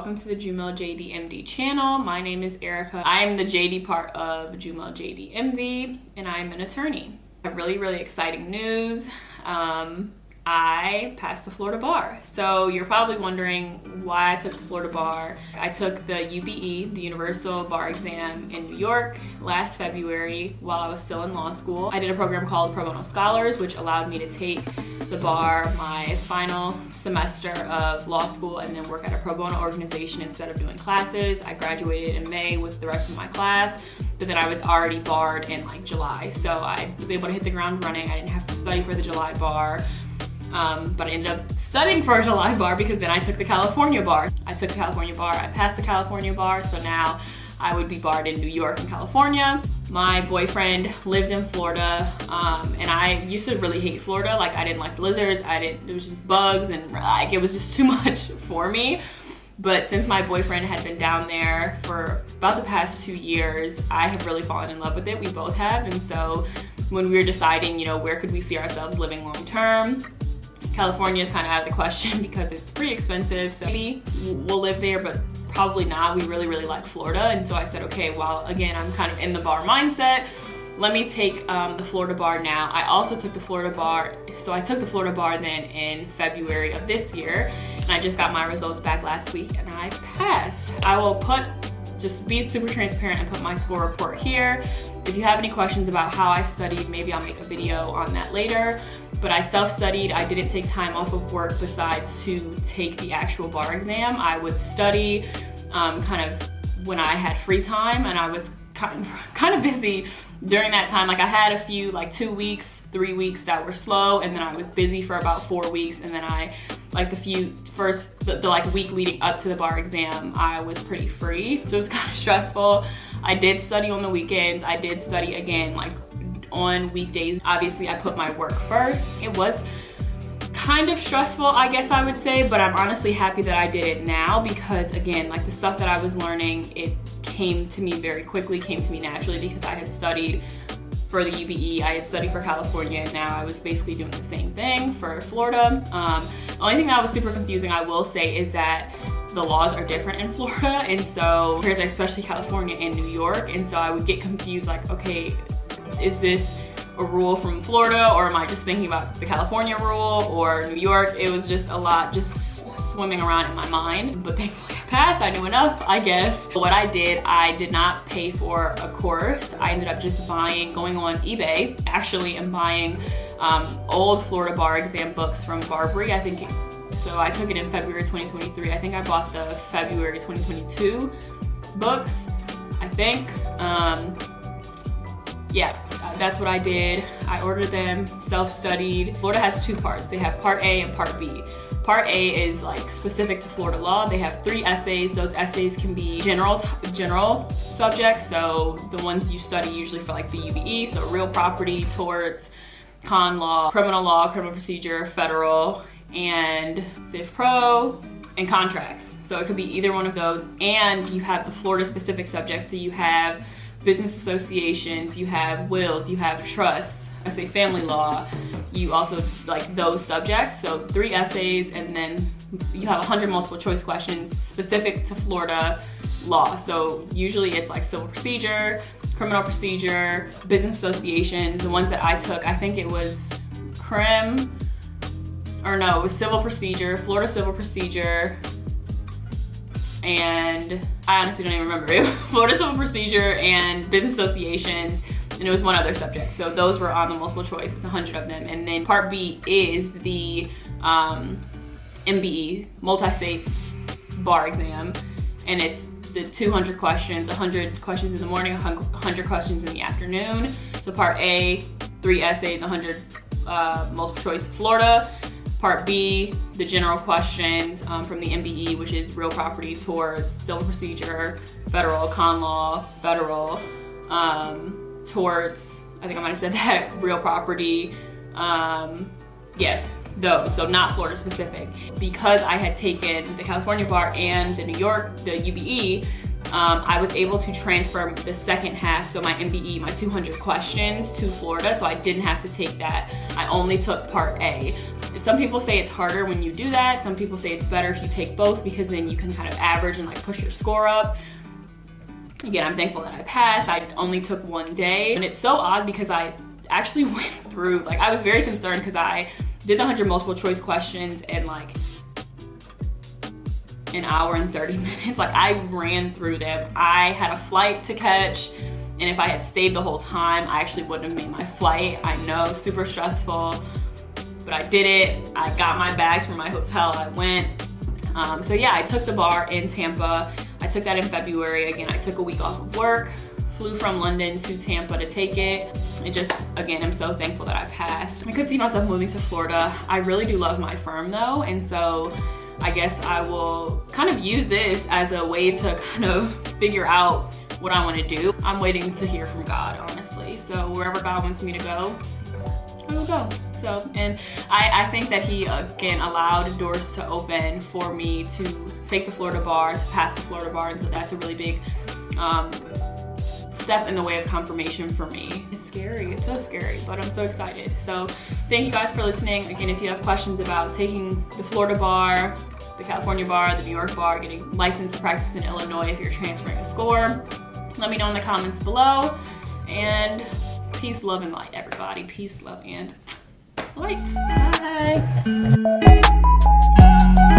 welcome to the Jumel JD MD channel. My name is Erika. I am the JD part of Jumel JD MD, and I'm an attorney. I have really exciting news. I passed the Florida bar. So you're probably wondering why I took the Florida bar. I took the UBE, the Universal Bar Exam in New York last February while I was still in law school. I did a program called Pro Bono Scholars, which allowed me to take the bar my final semester of law school and then work at a pro bono organization instead of doing classes. I graduated in May with the rest of my class, but then I was already barred in like July. So I was able to hit the ground running. I didn't have to study for the July bar. But I ended up studying for a July bar because then I took the California bar. I took the California bar, I passed the California bar, so now I would be barred in New York and California. My boyfriend lived in Florida, and I used to really hate Florida. Like, I didn't like lizards, it was just bugs, and like, it was just too much for me. But since my boyfriend had been down there for about the past 2 years, I have really fallen in love with it. We both have, and so when we were deciding, where could we see ourselves living long term, California is kind of out of the question because it's pretty expensive, so maybe we'll live there, but probably not. We really like Florida, and so I said, okay, well, again, I'm kind of in the bar mindset. Let me take the Florida bar now. I also took the Florida bar, so I took the Florida bar then in February of this year, and I just got my results back last week, and I passed. I will just be super transparent and put my score report here. If you have any questions about how I studied, maybe I'll make a video on that later. But I self-studied. I didn't take time off of work besides to take the actual bar exam. I would study kind of when I had free time, and I was kind of busy during that time. Like, I had a few, like 2 weeks, 3 weeks that were slow, and then I was busy for about 4 weeks, and then the like week leading up to the bar exam, I was pretty free. So it was kind of stressful. I did study on the weekends. I did study again, like on weekdays. Obviously, I put my work first. It was kind of stressful, I guess I would say, but I'm honestly happy that I did it now because, again, like the stuff that I was learning, it came to me very quickly, came to me naturally because I had studied for the UBE, I had studied for California, and now I was basically doing the same thing for Florida. The only thing that was super confusing, I will say, is that the laws are different in Florida, and so here's especially California and New York, and so I would get confused, like, okay, is this a rule from Florida, or am I just thinking about the California rule or New York? It was just a lot just swimming around in my mind, but thankfully I passed. I knew enough, I guess. What I did not pay for a course. I ended up just going on eBay actually, and buying old Florida bar exam books from Barbary, I think. So I took it in February 2023. I think I bought the February 2022 books, I think. Yeah, that's what I did. I ordered them, self-studied. Florida has two parts. They have part A and part B. Part A is like specific to Florida law. They have 3 essays. Those essays can be general subjects, so the ones you study usually for like the UBE, so real property, torts, con law, criminal procedure, federal, and Civ Pro, and contracts. So it could be either one of those, and you have the Florida specific subjects. So you have business associations, you have wills, you have trusts, I say family law, you also like those subjects. So 3 essays, and then you have 100 multiple choice questions specific to Florida law. So usually it's like civil procedure, criminal procedure, business associations. The ones that I took, I think it was it was civil procedure, Florida civil procedure, and I honestly don't even remember it. Florida civil procedure and business associations, and it was one other subject. So those were on the multiple choice. It's 100 of them. And then part B is the MBE, multi-state bar exam, and it's the 200 questions, 100 questions in the morning, 100 questions in the afternoon. So part A, 3 essays, 100 multiple choice Florida. Part B, the general questions from the MBE, which is real property, torts, civil procedure, federal, con law, federal, torts, I think I might have said that, real property, yes, those, so not Florida specific. Because I had taken the California bar and the New York, the UBE, I was able to transfer the second half, so my MBE, my 200 questions, to Florida, so I didn't have to take that. I only took part A. Some people say it's harder when you do that. Some people say it's better if you take both because then you can kind of average and like push your score up. Again, I'm thankful that I passed. I only took one day, and it's so odd because I actually went through, like I was very concerned because I did the 100 multiple choice questions in like an hour and 30 minutes. Like I ran through them. I had a flight to catch, and if I had stayed the whole time, I actually wouldn't have made my flight. I know, super stressful, but I did it. I got my bags from my hotel. I went. So yeah, I took the bar in Tampa. I took that in February. Again, I took a week off of work, flew from London to Tampa to take it. And just, again, I'm so thankful that I passed. I could see myself moving to Florida. I really do love my firm though, and so I guess I will kind of use this as a way to kind of figure out what I want to do. I'm waiting to hear from God, honestly. So wherever God wants me to go, I will go. So, and I think that he, again, allowed doors to open for me to take the Florida bar, to pass the Florida bar, and so that's a really big step in the way of confirmation for me. It's scary, it's so scary, but I'm so excited. So thank you guys for listening. Again, if you have questions about taking the Florida bar, the California bar, the New York bar, getting licensed to practice in Illinois if you're transferring a score, let me know in the comments below. And peace, love, and light, everybody. Peace, love, and light. Bye.